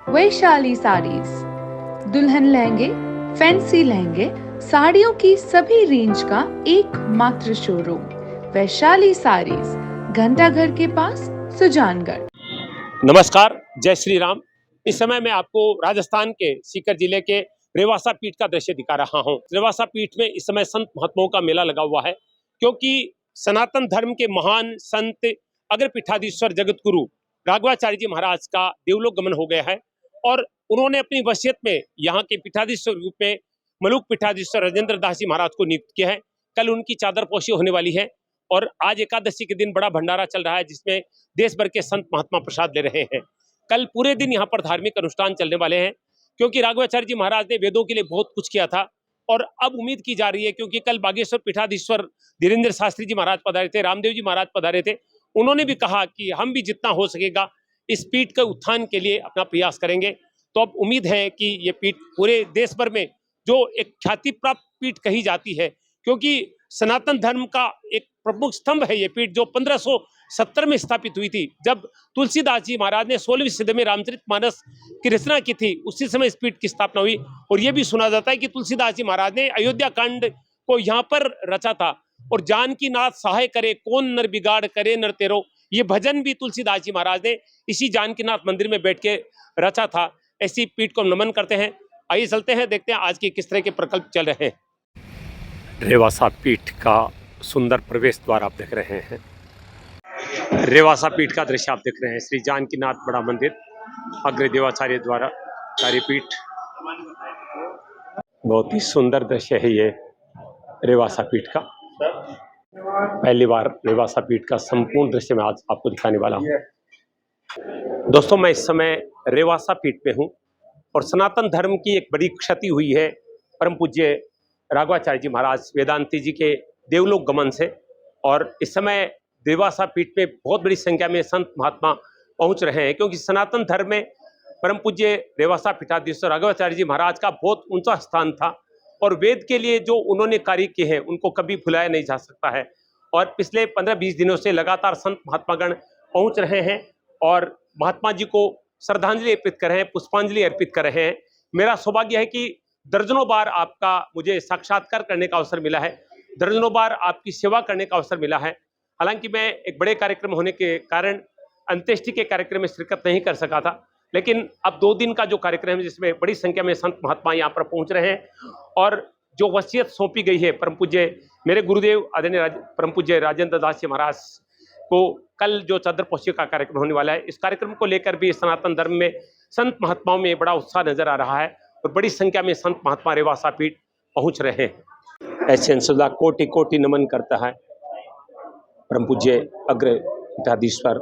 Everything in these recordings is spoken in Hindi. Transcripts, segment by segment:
वैशाली साड़ीज, दुल्हन लहंगे, फैंसी लहंगे, साड़ियों की सभी रेंज का एकमात्र शोरूम वैशाली साड़ीज, घंटाघर के पास, सुजानगढ़। नमस्कार, जय श्री राम। इस समय मैं आपको राजस्थान के सीकर जिले के रेवासा पीठ का दृश्य दिखा रहा हूँ। रेवासा पीठ में इस समय संत महात्माओं का मेला लगा हुआ है, क्योंकि सनातन धर्म के महान संत अग्र पीठाधीश्वर जगत गुरु राघवाचार्य जी महाराज का देवलोक गमन हो गया है और उन्होंने अपनी वसीयत में यहाँ के पीठाधीश्वर रूप में मलुक पीठाधीश्वर राजेंद्र दास जी महाराज को नियुक्त किया है। कल उनकी चादरपोशी होने वाली है और आज एकादशी के दिन बड़ा भंडारा चल रहा है, जिसमें देश भर के संत महात्मा प्रसाद ले रहे हैं। कल पूरे दिन यहाँ पर धार्मिक अनुष्ठान चलने वाले हैं, क्योंकि राघवाचार्य जी महाराज ने वेदों के लिए बहुत कुछ किया था और अब उम्मीद की जा रही है, क्योंकि कल बागेश्वर पीठाधीश्वर धीरेन्द्र शास्त्री जी महाराज पधारे थे, रामदेव जी महाराज पधारे थे। उन्होंने भी कहा कि हम भी जितना हो सकेगा इस पीठ के उत्थान के लिए अपना प्रयास करेंगे। तो अब उम्मीद है कि ये पीठ पूरे देश भर में जो एक ख्याति प्राप्त पीठ कही जाती है, क्योंकि सनातन धर्म का एक प्रमुख स्तंभ है ये पीठ, जो 1570 में स्थापित हुई थी, जब तुलसीदास जी महाराज ने 16वीं सदी में रामचरितमानस की रचना की थी। उसी समय इस पीठ की स्थापना हुई और ये भी सुना जाता है कि तुलसीदास जी महाराज ने अयोध्या कांड को यहाँ पर रचा था। और जानकी नाथ सहाय करे कौन नर बिगाड़ करे नर तेरो, ये भजन भी तुलसीदास जी महाराज ने इसी जानकीनाथ मंदिर में बैठ के रचा था। ऐसी पीठ को नमन करते हैं। आइए चलते हैं, देखते हैं आज की किस तरह के प्रकल्प चल रहे हैं। रेवासा पीठ का सुंदर प्रवेश द्वार आप देख रहे हैं। रेवासा पीठ का दृश्य आप देख रहे हैं। श्री जानकीनाथ बड़ा मंदिर, अग्रदेवाचार्य द्वारा कार्यपीठ। बहुत ही सुंदर दृश्य है ये रेवासा पीठ का। पहली बार रेवासा पीठ का संपूर्ण दृश्य मैं आज आपको दिखाने वाला हूँ। दोस्तों, मैं इस समय रेवासा पीठ में हूँ और सनातन धर्म की एक बड़ी क्षति हुई है परम पूज्य राघवाचार्य जी महाराज वेदांती जी के देवलोक गमन से, और इस समय रेवासा पीठ में बहुत बड़ी संख्या में संत महात्मा पहुंच रहे हैं, क्योंकि सनातन धर्म में परम पूज्य रेवासा पीठाधीश्वर राघवाचार्य जी महाराज का बहुत ऊंचा स्थान था और वेद के लिए जो उन्होंने कार्य किए हैं उनको कभी भुलाया नहीं जा सकता है। और पिछले 15-20 दिनों से लगातार संत महात्मागण पहुंच रहे हैं और महात्मा जी को श्रद्धांजलि अर्पित कर रहे हैं, पुष्पांजलि अर्पित कर रहे हैं। मेरा सौभाग्य है कि दर्जनों बार आपका मुझे साक्षात्कार करने का अवसर मिला है, दर्जनों बार आपकी सेवा करने का अवसर मिला है। हालांकि मैं एक बड़े कार्यक्रम होने के कारण अंत्येष्टि के कार्यक्रम में शिरकत नहीं कर सका था, लेकिन अब 2 दिन का जो कार्यक्रम है जिसमें बड़ी संख्या में संत महात्मा यहाँ पर पहुंच रहे हैं और जो वसीयत सौंपी गई है परम पूज्य मेरे गुरुदेव आदरणीय परम पूज्य राजेंद्र दास जी महाराज को, कल जो चादरपोशी का कार्यक्रम होने वाला है, इस कार्यक्रम को लेकर भी सनातन धर्म में संत महात्माओं में बड़ा उत्साह नजर आ रहा है और बड़ी संख्या में संत महात्मा रेवासा पीठ पहुंच रहे हैं। ऐसे अंशुदा कोटि कोटि नमन करता है परम पूज्य अग्र पीठाधीश्वर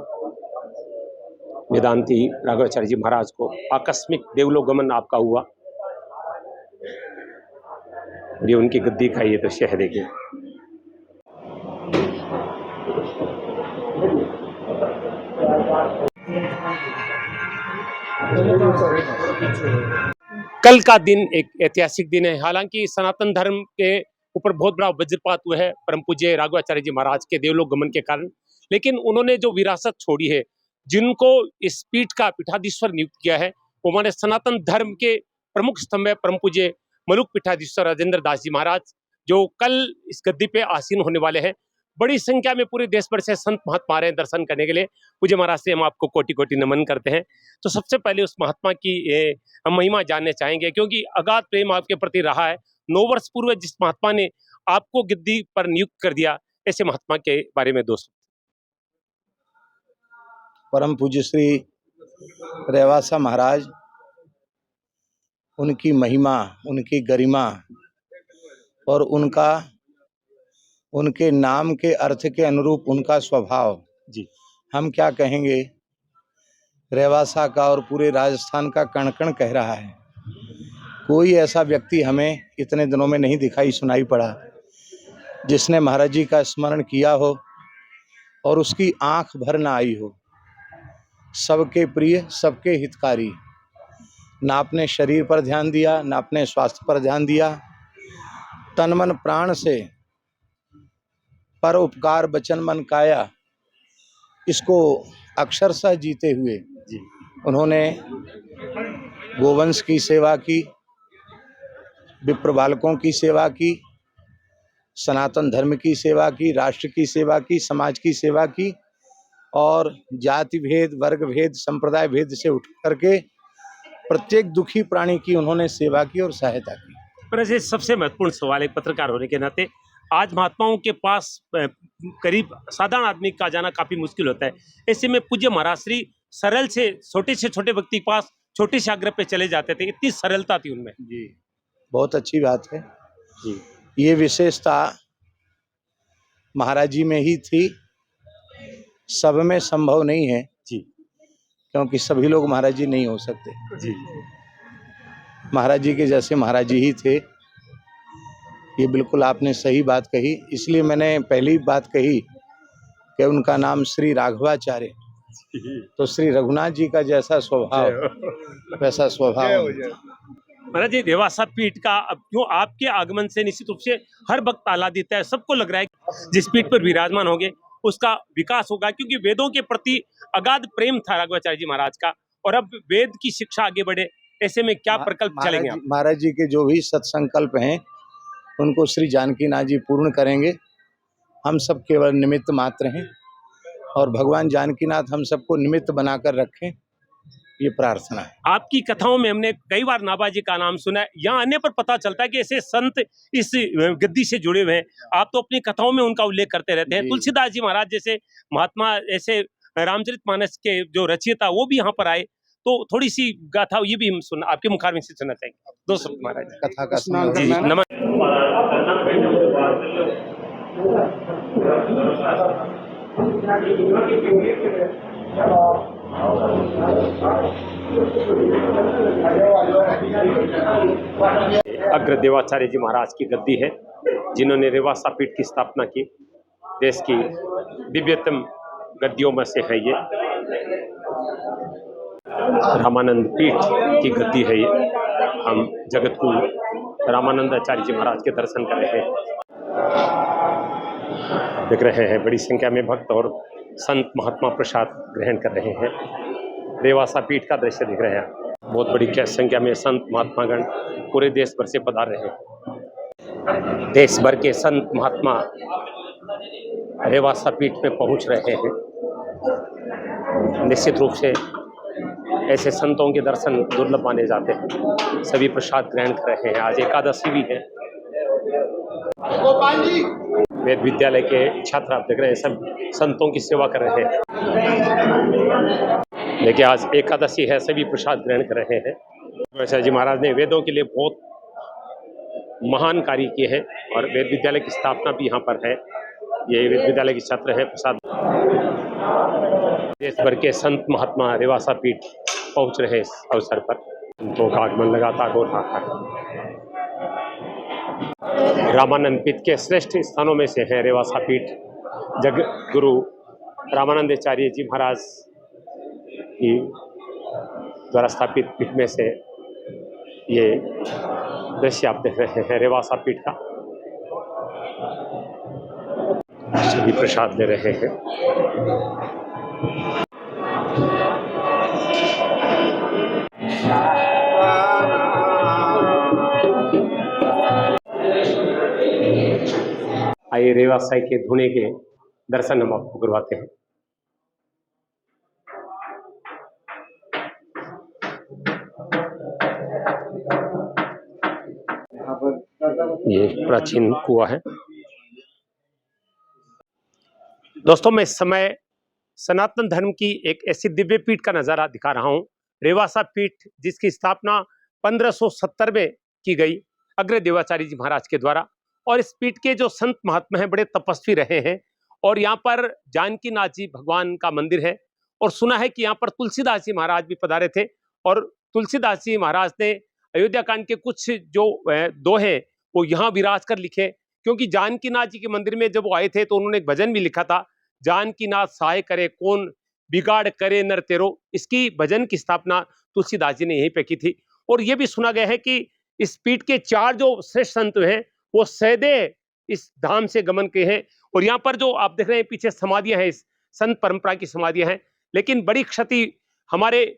वेदांती राघवाचार्य जी महाराज को। आकस्मिक देवलोक गमन आपका हुआ, ये उनकी गद्दी का ये दृश्य है, देखिए। कल का दिन एक ऐतिहासिक दिन है। हालांकि सनातन धर्म के ऊपर बहुत बड़ा वज्रपात हुआ है परम पूज्य राघवाचार्य जी महाराज के देवलोक गमन के कारण, लेकिन उन्होंने जो विरासत छोड़ी है, जिनको इस पीठ का पीठाधीश्वर नियुक्त किया है, वो हमारे सनातन धर्म के प्रमुख स्तंभ है परम पूज्य मलुक पीठाधीश्वर राजेंद्र दास जी महाराज, जो कल इस गद्दी पे आसीन होने वाले हैं। बड़ी संख्या में पूरे देश भर से संत महात्मा आ रहे हैं दर्शन करने के लिए। पूज्य महाराज से हम आपको कोटि कोटि नमन करते हैं। तो सबसे पहले उस महात्मा की हम महिमा जानने चाहेंगे, क्योंकि अगाध प्रेम आपके प्रति रहा है। 9 वर्ष पूर्व जिस महात्मा ने आपको गद्दी पर नियुक्त कर दिया, ऐसे महात्मा के बारे में दोस्तों। परम पूज्य श्री रेवासा महाराज, उनकी महिमा, उनकी गरिमा और उनके नाम के अर्थ के अनुरूप उनका स्वभाव जी, हम क्या कहेंगे। रेवासा का और पूरे राजस्थान का कण कण कह रहा है। कोई ऐसा व्यक्ति हमें इतने दिनों में नहीं दिखाई सुनाई पड़ा जिसने महाराज जी का स्मरण किया हो और उसकी आंख भर ना आई हो। सबके प्रिय, सबके हितकारी, ना अपने शरीर पर ध्यान दिया, ना अपने स्वास्थ्य पर ध्यान दिया, तन मन प्राण से पर उपकार वचन मन काया, इसको अक्षरशः जीते हुए उन्होंने गोवंश की सेवा की, विप्र बालकों की सेवा की, सनातन धर्म की सेवा की, राष्ट्र की सेवा की, समाज की सेवा की और जाति भेद, वर्ग भेद, संप्रदाय भेद से उठ करके प्रत्येक दुखी प्राणी की उन्होंने सेवा की और सहायता की। पर ऐसे सबसे महत्वपूर्ण सवाल एक पत्रकार होने के नाते, आज महात्माओं के पास करीब साधारण आदमी का जाना काफी मुश्किल होता है। ऐसे में पूज्य महाराज श्री सरल से छोटे व्यक्ति के पास छोटे से आग्रह पे चले जाते थे, इतनी सरलता थी उनमें। जी, बहुत अच्छी बात है। जी ये विशेषता महाराज जी में ही थी, सब में संभव नहीं है जी क्योंकि सभी लोग महाराज जी नहीं हो सकते। जी महाराज जी के जैसे महाराज जी ही थे, ये बिल्कुल आपने सही बात कही। इसलिए मैंने पहली बात कही कि उनका नाम श्री राघवाचार्य, तो श्री रघुनाथ जी का जैसा स्वभाव वैसा स्वभाव। महाराज जी, रेवासा पीठ का अब क्यों आपके आगमन से निश्चित रूप से हर वक्त आह्लादित है, सबको लग रहा है कि जिस पीठ पर विराजमान होंगे उसका विकास होगा, क्योंकि वेदों के प्रति अगाध प्रेम था राघवाचार्य जी महाराज का, और अब वेद की शिक्षा आगे बढ़े, ऐसे में क्या प्रकल्प चलेंगे आप? महाराज जी के जो भी सत्संकल्प हैं उनको श्री जानकी नाथ जी पूर्ण करेंगे। हम सब केवल निमित्त मात्र हैं और भगवान जानकीनाथ हम सबको निमित्त बनाकर रखें, ये प्रार्थना है। आपकी कथाओं में हमने कई बार नाभाजी का नाम सुना है, यहाँ आने पर पता चलता है कि ऐसे संत इस गद्दी से जुड़े हुए हैं। आप तो अपनी कथाओं में उनका उल्लेख करते रहते हैं। तुलसीदास जी महाराज जैसे महात्मा, ऐसे रामचरितमानस के जो रचयिता, वो भी यहाँ पर आए, तो थोड़ी सी गाथा ये भी हम सुन आपके मुखारबिंद से सुनना चाहेंगे। दो शब्द महाराज कथा का स्नान जी। अग्र देवाचार्य जी महाराज की गद्दी है, जिन्होंने रेवासा पीठ की स्थापना की। देश की दिव्यतम गद्दियों में से है ये। रामानंद पीठ की गद्दी है ये। हम जगत गुरु रामानंद आचार्य जी महाराज के दर्शन कर रहे हैं, देख रहे हैं। बड़ी संख्या में भक्त और संत महात्मा प्रसाद ग्रहण कर रहे हैं। रेवासा पीठ का दृश्य दिख रहे हैं। बहुत बड़ी संख्या में संत महात्मागण पूरे देश भर से पधार रहे हैं। देश भर के संत महात्मा रेवासा पीठ में पहुंच रहे हैं। निश्चित रूप से ऐसे संतों के दर्शन दुर्लभ माने जाते हैं। सभी प्रसाद ग्रहण कर रहे हैं। आज एकादशी भी है। वेद विद्यालय के छात्र आप देख रहे हैं, सब संतों की सेवा कर रहे हैं। देखिए, आज एकादशी है, सभी प्रसाद ग्रहण कर रहे हैं। आचार्य जी महाराज ने वेदों के लिए बहुत महान कार्य किए हैं और वेद विद्यालय की स्थापना भी यहाँ पर है। ये वेद विद्यालय के छात्र हैं। प्रसाद देश भर के संत महात्मा रेवासा पीठ पहुँच रहे इस अवसर पर। संतों का आगमन लगातार हो रहा है। रामानंद पीठ के श्रेष्ठ स्थानों में से है रेवासा पीठ। जग गुरु रामानंदाचार्य जी महाराज की द्वारा स्थापित पीठ में से ये दृश्य आप देख रहे हैं रेवासा पीठ का। सभी प्रसाद ले रहे हैं। आइए रेवासा के धुने के दर्शन हम आपको करवाते हैं। ये प्राचीन कुआं है। दोस्तों, मैं इस समय सनातन धर्म की एक ऐसी दिव्य पीठ का नजारा दिखा रहा हूं, रेवासा पीठ, जिसकी स्थापना 1570 में की गई अग्र देवाचार्य जी महाराज के द्वारा। और इस पीठ के जो संत महात्मा हैं, बड़े तपस्वी रहे हैं। और यहाँ पर जानकीनाथ जी भगवान का मंदिर है। और सुना है कि यहाँ पर तुलसीदास जी महाराज भी पधारे थे। और तुलसीदास जी महाराज ने अयोध्या कांड के कुछ जो दोहे वो यहाँ विराज कर लिखे, क्योंकि जानकीनाथ जी के मंदिर में जब वो आए थे तो उन्होंने एक भजन भी लिखा था, जानकीनाथ सहाय करे कौन बिगाड़ करे नर तेरो। इसकी भजन की स्थापना तुलसीदास जी ने यहीं पे की थी। और ये भी सुना गया है कि इस पीठ के 4 जो श्रेष्ठ संत हैं वो सैदे इस धाम से गमन के हैं। और यहाँ पर जो आप देख रहे हैं पीछे समाधियां हैं, इस संत परंपरा की समाधियां हैं। लेकिन बड़ी क्षति हमारे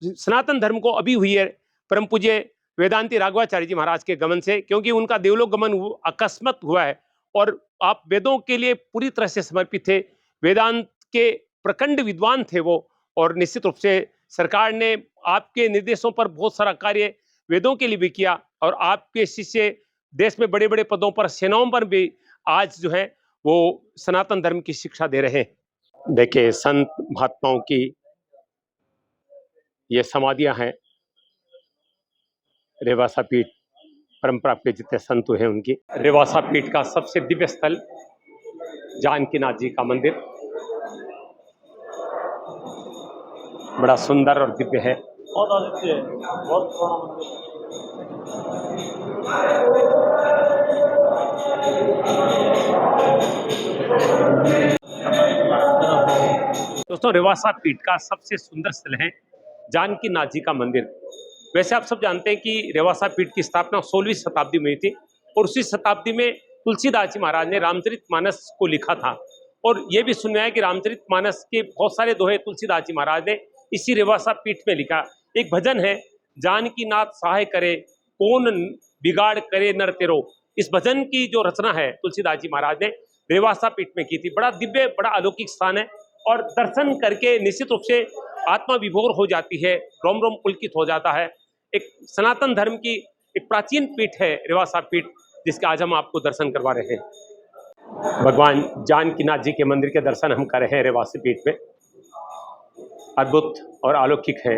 सनातन धर्म को अभी हुई है परम पूज्य वेदांती राघवाचार्य जी महाराज के गमन से, क्योंकि उनका देवलोक गमन अकस्मात हुआ है और आप वेदों के लिए पूरी तरह से समर्पित थे, वेदांत के प्रखंड विद्वान थे वो, और निश्चित रूप से सरकार ने आपके निर्देशों पर बहुत सारा कार्य वेदों के लिए भी किया और आपके शिष्य देश में बड़े बड़े पदों पर, सेनाओं पर भी आज जो है वो सनातन धर्म की शिक्षा दे रहे हैं। देखिए, संत महात्माओं की ये समाधियां हैं, रेवासा पीठ परंपरा के जितने संत हैं उनकी। रेवासा पीठ का सबसे दिव्य स्थल जानकीनाथ जी का मंदिर बड़ा सुंदर और दिव्य है। बहुत आदित्य है, बहुत पुराना मंदिर। दोस्तों, रेवासा पीठ का सबसे सुंदर स्थल है जानकीनाथ जी का मंदिर। वैसे आप सब जानते हैं कि रेवासा पीठ की स्थापना 16वीं शताब्दी में हुई थी और उसी शताब्दी में तुलसीदास जी महाराज ने रामचरितमानस को लिखा था, और ये भी सुना है कि रामचरितमानस के बहुत सारे दोहे तुलसीदास जी महाराज ने इसी रेवासा पीठ में लिखा। एक भजन है, जानकीनाथ सहाय करे कौन बिगाड़ करे नर तेरो। इस भजन की जो रचना है तुलसीदास जी महाराज ने रेवासा पीठ में की थी। बड़ा दिव्य, बड़ा अलौकिक स्थान है और दर्शन करके निश्चित रूप से आत्मा विभोर हो जाती है, रोम रोम पुलकित हो जाता है। एक सनातन धर्म की एक प्राचीन पीठ है रेवासा पीठ, जिसके आज हम आपको दर्शन करवा रहे हैं। भगवान जानकीनाथ जी के मंदिर के दर्शन हम कर रहे हैं रेवासा पीठ में। अद्भुत और अलौकिक है।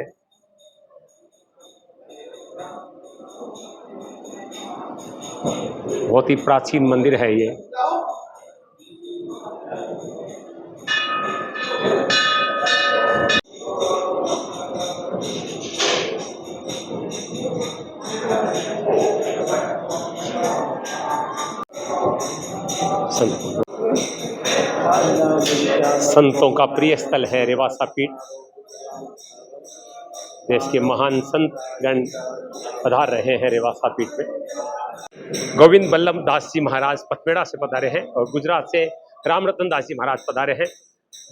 बहुत ही प्राचीन मंदिर है ये। संतों का प्रिय स्थल है रेवासा पीठ। देश के महान संत गण पधार रहे हैं रेवासा पीठ में। गोविंद बल्लभ दास जी महाराज पथपेड़ा से पधारे हैं और गुजरात से राम रतन दास जी महाराज पधारे हैं।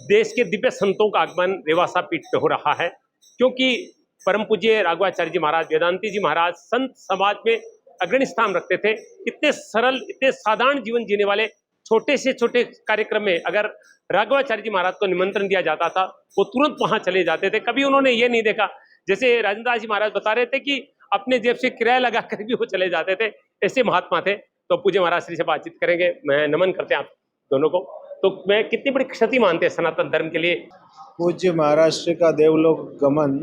देश के दिव्य संतों का आगमन रेवासा पीठ पे हो रहा है, क्योंकि परम पूज्य राघवाचार्य जी महाराज, वेदांती जी महाराज संत समाज में अग्रणी स्थान रखते थे। इतने सरल, इतने साधारण जीवन जीने वाले छोटे से छोटे कार्यक्रम में अगर राघवाचार्य जी महाराज को निमंत्रण दिया जाता था, वो तुरंत वहां चले जाते थे। कभी उन्होंने ये नहीं देखा, जैसे राजेंद्र दास जी महाराज बता रहे थे कि अपने जेब से किराया लगा कर भी वो चले जाते थे, ऐसे महात्मा थे। तो पूज्य महाराज श्री से बातचीत करेंगे। मैं नमन करते हैं आप दोनों को। तो मैं कितनी बड़ी क्षति मानते हैं सनातन धर्म के लिए? पूज्य महाराज श्री का देवलोक गमन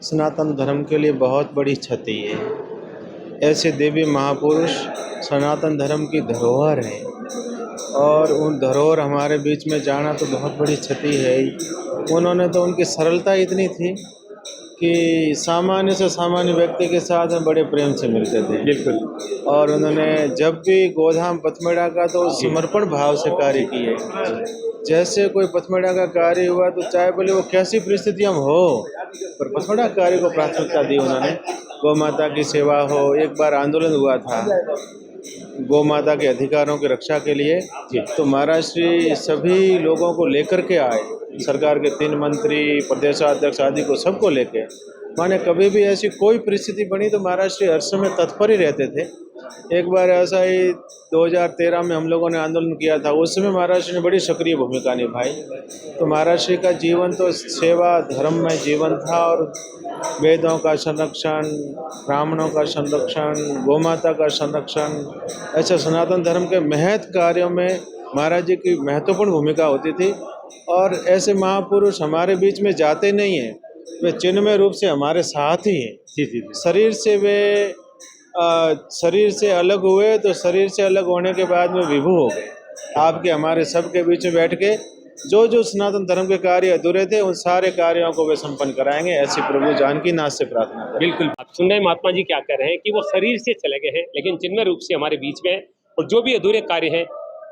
सनातन धर्म के लिए बहुत बड़ी क्षति है। ऐसे देवी महापुरुष सनातन धर्म की धरोहर है और उन धरोहर हमारे बीच में जाना तो बहुत बड़ी क्षति है ही। उन्होंने तो, उनकी सरलता इतनी थी कि सामान्य से सामान्य व्यक्ति के साथ में बड़े प्रेम से मिलते थे। बिल्कुल। और उन्होंने जब भी गोधाम पथमेड़ा का तो समर्पण भाव से कार्य किए। जैसे कोई पथमेड़ा का कार्य हुआ तो चाहे बोले वो कैसी परिस्थितियाँ हो, पर पथमेड़ा कार्य को प्राथमिकता दी उन्होंने। गौ माता की सेवा हो, एक बार आंदोलन हुआ था गौ माता के अधिकारों की रक्षा के लिए, तो महाराज श्री सभी लोगों को लेकर के आए, सरकार के 3 मंत्री, प्रदेशाध्यक्ष आदि को सबको लेके। माने कभी भी ऐसी कोई परिस्थिति बनी तो महाराज श्री हर समय तत्पर ही रहते थे। एक बार ऐसा ही 2013 में हम लोगों ने आंदोलन किया था, उस समय महाराज श्री ने बड़ी सक्रिय भूमिका निभाई। तो महाराज श्री का जीवन तो सेवा धर्म में जीवन था, और वेदों का संरक्षण, ब्राह्मणों का संरक्षण, गोमाता का संरक्षण, ऐसे सनातन धर्म के महत् कार्यों में महाराज जी की महत्वपूर्ण भूमिका होती थी। और ऐसे महापुरुष हमारे बीच में जाते नहीं हैं, वे चिन्हमय रूप से हमारे साथ ही हैं। जी। शरीर से वे शरीर से अलग हुए तो शरीर से अलग होने के बाद में विभू हो गए। आपके हमारे सबके बीच में बैठ के जो जो सनातन धर्म के कार्य अधूरे थे उन सारे कार्यों को वे संपन्न कराएंगे, ऐसी प्रभु जानकीनाथ से प्रार्थना करें। बिल्कुल। आप सुन रहे हैं महात्मा जी क्या कह रहे हैं कि वो शरीर से चले गए हैं लेकिन चिन्मय रूप से हमारे बीच में हैं, और जो भी अधूरे कार्य हैं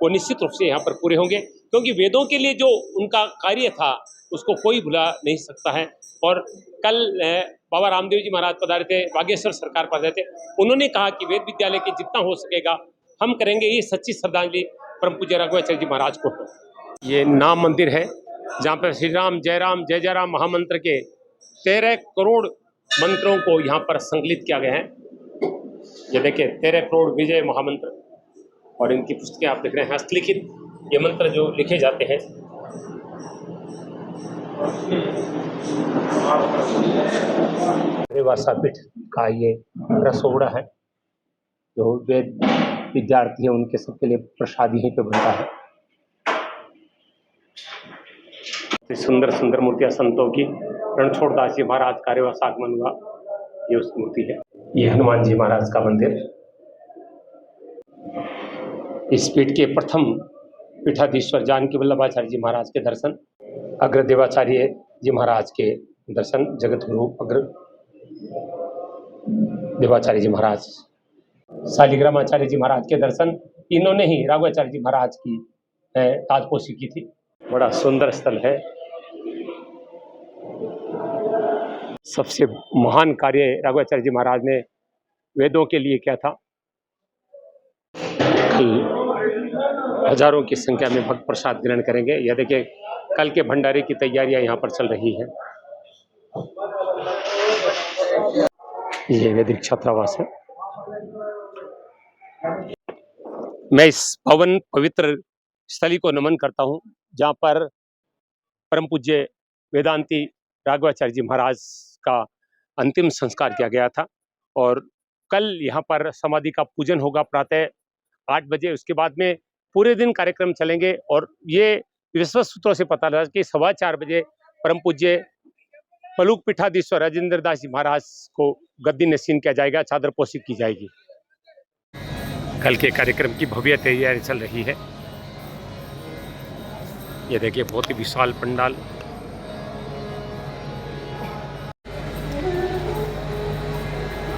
वो निश्चित रूप से यहाँ पर पूरे होंगे, क्योंकि वेदों के लिए जो उनका कार्य था उसको कोई भुला नहीं सकता है। और कल बाबा रामदेव जी महाराज पधारे थे, बागेश्वर सरकार पधारे थे, उन्होंने कहा कि वेद विद्यालय के जितना हो सकेगा हम करेंगे। ये सच्ची श्रद्धांजलि परम पूज्य राघवाचार्य जी महाराज को है। ये नाम मंदिर है जहाँ पर श्री राम जय जय राम महामंत्र के 13 करोड़ मंत्रों को यहाँ पर संकलित किया गया है। ये देखिए 13 करोड़ विजय महामंत्र, और इनकी पुस्तकें आप देख रहे हैं, हस्तलिखित ये मंत्र जो लिखे जाते हैं। रेवासा पीठ का ये रसोड़ा है, जो वेद विद्यार्थी है उनके सबके लिए प्रसाद यहीं पे बनता है। सुंदर सुंदर मूर्तियां संतों की, रणछोड़ दास जी महाराज का रेवासा आगमन हुआ, ये उस मूर्ति है। ये हनुमान जी महाराज का मंदिर। इस पीठ के प्रथम पीठाधीश्वर जानकी वल्लभाचार्य जी महाराज के दर्शन, अग्र देवाचार्य जी महाराज के दर्शन, जगत गुरु अग्र देवाचार्य जी महाराज, शालिग्रामाचार्य जी महाराज के दर्शन इन्होंने ही राघवाचार्य जी महाराज की ताजपोशी की थी। बड़ा सुंदर स्थल है। सबसे महान कार्य राघवाचार्य जी महाराज ने वेदों के लिए किया था। कल हजारों की संख्या में भक्त प्रसाद ग्रहण करेंगे। यह देखिए कल के भंडारे की तैयारियां यहाँ पर चल रही हैं। ये वैदिक छात्रावास है। मैं इस पावन पवित्र स्थली को नमन करता हूँ, जहाँ पर परम पूज्य वेदांती राघवाचार्य जी महाराज का अंतिम संस्कार किया गया था। और कल यहाँ पर समाधि का पूजन होगा प्रातः 8 बजे। उसके बाद में पूरे दिन कार्यक्रम चलेंगे, और ये विश्वस्त सूत्रों से पता लगा कि 4:15 बजे परम पूज्य पलुक पीठाधीश्वर राजेंद्र दास जी महाराज को गद्दी नसीन किया जाएगा, चादर पोशी की जाएगी। कल के कार्यक्रम की भव्य तैयारी चल रही है। ये देखिए बहुत ही विशाल पंडाल।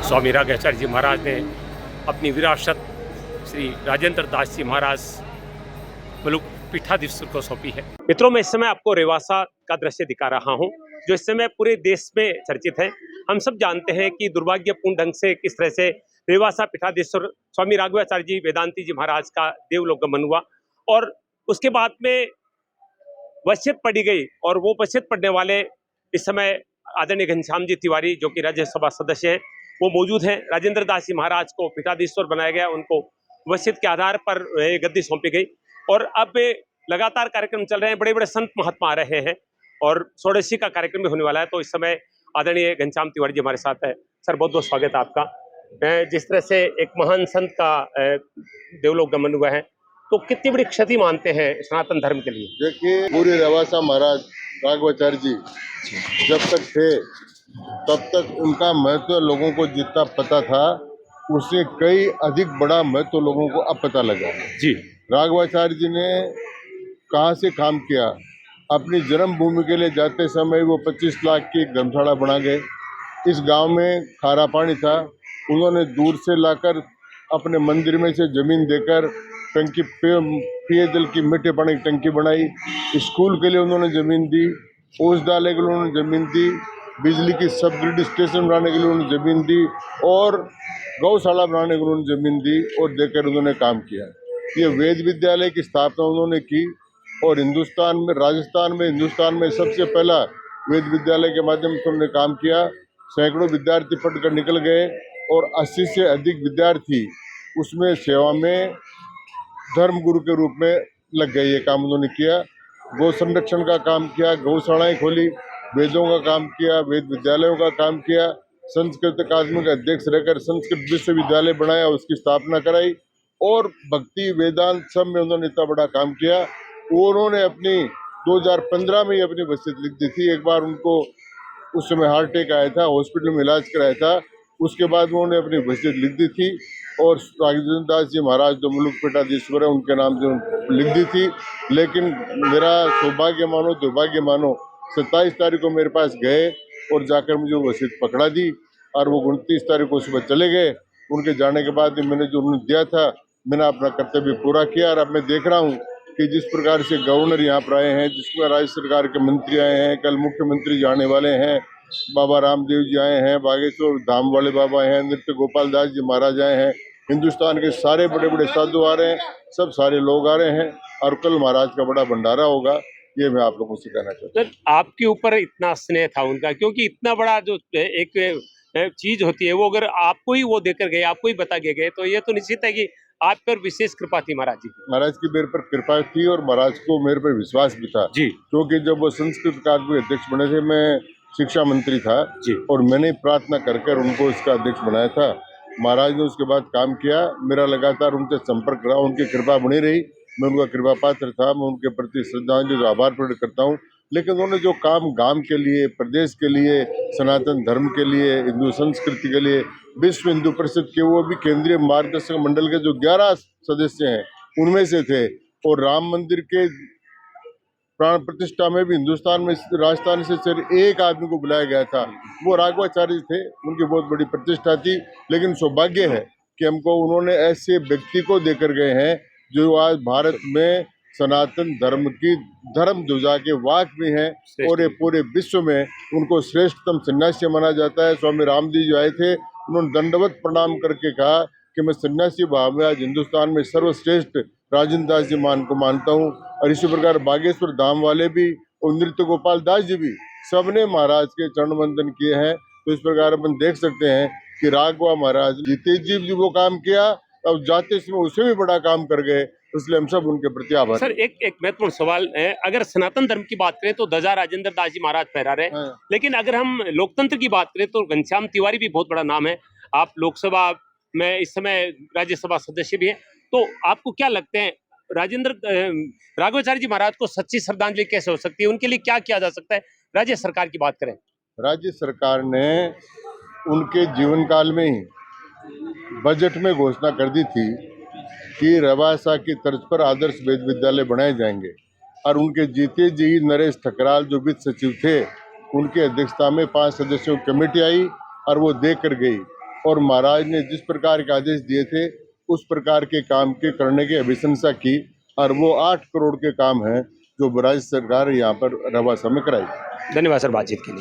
स्वामी राघवाचार्य जी महाराज ने अपनी विरासत श्री राजेंद्र दास जी महाराज पलुक पीठाधीश्वर को सौंपी है। मित्रों, मैं इस समय आपको रेवासा का दृश्य दिखा रहा हूं, जो इस समय पूरे देश में चर्चित है। हम सब जानते हैं कि दुर्भाग्यपूर्ण ढंग से किस तरह से रेवासा पीठाधीश्वर स्वामी राघवाचार्य जी वेदांती जी महाराज का देवलोक गमन हुआ, और उसके बाद में वसीयत पढ़ी गई। और वो वसीयत पढ़ने वाले इस समय आदरणीय घनश्याम जी तिवारी, जो कि राज्यसभा सदस्य हैं, वो मौजूद हैं। राजेंद्र दास जी महाराज को पीठाधीश्वर बनाया गया, उनको वसीयत के आधार पर गद्दी सौंपी गई, और अब लगातार कार्यक्रम चल रहे हैं। बड़े बड़े संत महात्मा आ रहे हैं, और षोडशी का कार्यक्रम भी होने वाला है। तो इस समय आदरणीय घनश्याम तिवारी जी हमारे साथ है। सर, बहुत बहुत स्वागत है आपका। जिस तरह से एक महान संत का देवलोक गमन हुआ है, तो कितनी बड़ी क्षति मानते हैं सनातन धर्म के लिए? देखिए, पूरे रेवासा महाराज राघवाचार्य जी जब तक थे तब तक उनका महत्व लोगों को जितना पता था, उससे कई अधिक बड़ा महत्व लोगों को अब पता लगा जी। राघवाचार्य जी ने कहाँ से काम किया। अपनी जन्मभूमि के लिए जाते समय वो 25 लाख की धर्मशाला बना गए। इस गांव में खारा पानी था, उन्होंने दूर से लाकर अपने मंदिर में से जमीन देकर टंकी पेयजल की मीठे पानी की टंकी बनाई। स्कूल के लिए उन्होंने ज़मीन दी, ओस डाले के लिए उन्होंने ज़मीन दी, बिजली की सब ग्रिड स्टेशन बनाने के लिए उन्होंने ज़मीन दी, और गौशाला बनाने के लिए उन्होंने ज़मीन दी, और देकर उन्होंने काम किया। ये वेद विद्यालय की स्थापना उन्होंने की, और हिंदुस्तान में सबसे पहला वेद विद्यालय के माध्यम से उन्होंने काम किया। सैकड़ों विद्यार्थी पढ़कर निकल गए, और 80 से अधिक विद्यार्थी उसमें सेवा में धर्म गुरु के रूप में लग गए। ये काम उन्होंने किया। गौ संरक्षण का काम किया, गौशालाएं खोली, वेदों का काम किया, वेद विद्यालयों का काम किया, संस्कृत अकादमी का अध्यक्ष रहकर संस्कृत विश्वविद्यालय बनाया, उसकी स्थापना कराई, और भक्ति वेदांत सब में उन्होंने इतना बड़ा काम किया। उन्होंने अपनी 2015 में ही अपनी वसीयत लिख दी थी। एक बार उनको उस समय हार्ट अटैक आया था, हॉस्पिटल में इलाज कराया था, उसके बाद उन्होंने अपनी वसीयत लिख दी थी, और राजेंद्र दास जी महाराज जो मुलुक पीठाधीश्वर है उनके नाम से लिख दी थी। लेकिन मेरा सौभाग्य मानो दुर्भाग्य मानो, 27 तारीख को मेरे पास गए और जाकर मुझे वो वसीयत पकड़ा दी, और वो 29 तारीख को सुबह चले गए। उनके जाने के बाद मैंने जो उन्होंने दिया था, मैंने अपना कर्तव्य पूरा किया। और अब मैं देख रहा हूँ कि जिस प्रकार से गवर्नर यहाँ पर आए हैं, जिसमें राज्य सरकार के मंत्री आए हैं, कल मुख्यमंत्री जाने वाले हैं, बाबा रामदेव जी आए हैं, बागेश्वर धाम वाले बाबा हैं, नृत्य गोपाल दास जी महाराज आए हैं, हिंदुस्तान के सारे बड़े बड़े साधु आ रहे हैं, सब सारे लोग आ रहे हैं, और कल महाराज का बड़ा भंडारा होगा। ये मैं आप लोगों से कहना चाहता हूँ। सर आपके ऊपर इतना स्नेह था उनका, क्योंकि इतना बड़ा जो एक चीज होती है वो अगर आपको ही वो देकर गए, आपको ही बता के गए, तो ये तो निश्चित है कि आप पर विशेष कृपा थी महाराज जी की। महाराज की मेरे पर कृपा थी और महाराज को मेरे पर विश्वास भी था जी क्योंकि जब वो संस्कृत अकादमी अध्यक्ष बने थे, मैं शिक्षा मंत्री था जी और मैंने प्रार्थना कर कर उनको इसका अध्यक्ष बनाया था। महाराज ने उसके बाद काम किया, मेरा लगातार उनसे संपर्क रहा, उनकी कृपा बनी रही, मैं उनका कृपा पात्र था, मैं उनके प्रति श्रद्धांजलि और आभार प्रकट करता हूँ। लेकिन उन्होंने जो काम गांव के लिए, प्रदेश के लिए, सनातन धर्म के लिए, हिंदू संस्कृति के लिए, विश्व हिंदू परिषद के वो भी केंद्रीय मार्गदर्शक मंडल के जो 11 सदस्य हैं उनमें से थे, और राम मंदिर के प्राण प्रतिष्ठा में भी हिंदुस्तान में राजस्थान से सिर्फ एक आदमी को बुलाया गया था, वो राघवाचार्य थे, उनकी बहुत बड़ी प्रतिष्ठा थी। लेकिन सौभाग्य है कि हमको उन्होंने ऐसे व्यक्ति को देकर गए हैं जो आज भारत में सनातन धर्म की धर्म ध्वजा के वाहक भी हैं और ये पूरे विश्व में उनको श्रेष्ठतम सन्यासी माना जाता है। स्वामी रामदेव जो आए थे, उन्होंने दंडवत प्रणाम करके कहा कि मैं सन्यासी भाव में आज हिंदुस्तान में सर्वश्रेष्ठ राजेंद्र दास जी को मानता हूँ। और इसी प्रकार बागेश्वर धाम वाले भी और नृत्य गोपाल दास जी भी सबने महाराज के चरण वंदन किए हैं। तो इस प्रकार अपन देख सकते हैं कि राघवा महाराज जीते जी वो काम किया, अब जाते समय उससे भी बड़ा काम कर गए, इसलिए हम सब उनके प्रति आभार। सर एक महत्वपूर्ण सवाल है, अगर सनातन धर्म की बात करें तो ध्वजा राजेंद्र दास जी महाराज फहरा रहे हैं, लेकिन अगर हम लोकतंत्र की बात करें तो घनश्याम तिवारी भी बहुत बड़ा नाम है। आप लोकसभा में इस समय राज्यसभा सदस्य भी हैं, तो आपको क्या लगते हैं राघवाचार्य जी महाराज को सच्ची श्रद्धांजलि कैसे हो सकती है, उनके लिए क्या किया जा सकता है राज्य सरकार की बात करें? राज्य सरकार ने उनके जीवन काल में ही बजट में घोषणा कर दी थी कि रवासा की तर्ज पर आदर्श वेद विद्यालय बनाए जाएंगे, और उनके जीते जी नरेश ठकराल जो वित्त सचिव थे, उनकी अध्यक्षता में 5 सदस्यों की कमेटी आई और वो दे कर गई, और महाराज ने जिस प्रकार के आदेश दिए थे उस प्रकार के काम के करने की अभिशंसा की, और वो 8 करोड़ के काम हैं जो राज्य सरकार यहाँ पर रवासा में कराई। धन्यवाद सर बातचीत के लिए।